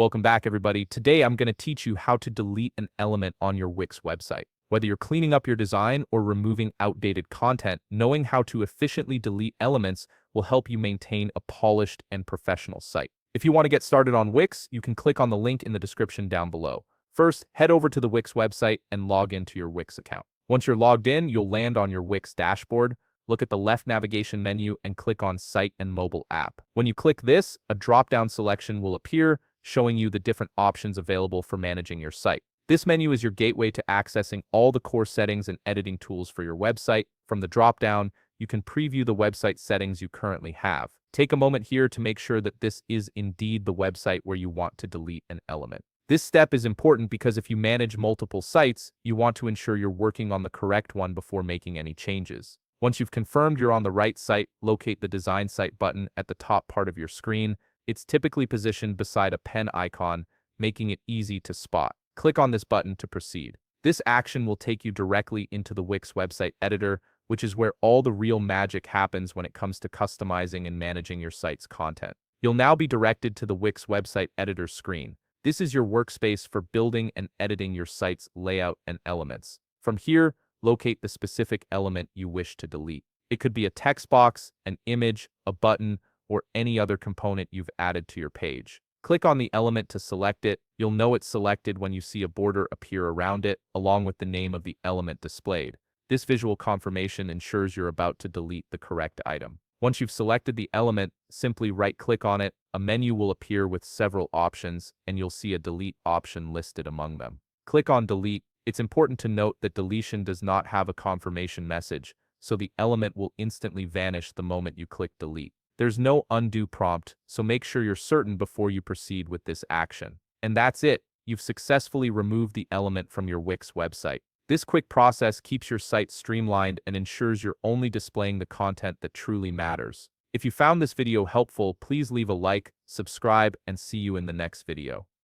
Welcome back, everybody. Today, I'm going to teach you how to delete an element on your Wix website. Whether you're cleaning up your design or removing outdated content, knowing how to efficiently delete elements will help you maintain a polished and professional site. If you want to get started on Wix, you can click on the link in the description down below. First, head over to the Wix website and log into your Wix account. Once you're logged in, you'll land on your Wix dashboard. Look at the left navigation menu and click on Site and Mobile App. When you click this, a drop-down selection will appear, showing you the different options available for managing your site. This menu is your gateway to accessing all the core settings and editing tools for your website. From the drop-down, you can preview the website settings you currently have. Take a moment here to make sure that this is indeed the website where you want to delete an element. This step is important because if you manage multiple sites, you want to ensure you're working on the correct one before making any changes. Once you've confirmed you're on the right site, locate the Design Site button at the top part of your screen. It's typically positioned beside a pen icon, making it easy to spot. Click on this button to proceed. This action will take you directly into the Wix website editor, which is where all the real magic happens when it comes to customizing and managing your site's content. You'll now be directed to the Wix website editor screen. This is your workspace for building and editing your site's layout and elements. From here, locate the specific element you wish to delete. It could be a text box, an image, a button, or any other component you've added to your page. Click on the element to select it. You'll know it's selected when you see a border appear around it, along with the name of the element displayed. This visual confirmation ensures you're about to delete the correct item. Once you've selected the element, simply right-click on it. A menu will appear with several options, and you'll see a delete option listed among them. Click on Delete. It's important to note that deletion does not have a confirmation message, so the element will instantly vanish the moment you click Delete. There's no undo prompt, so make sure you're certain before you proceed with this action. And that's it. You've successfully removed the element from your Wix website. This quick process keeps your site streamlined and ensures you're only displaying the content that truly matters. If you found this video helpful, please leave a like, subscribe, and see you in the next video.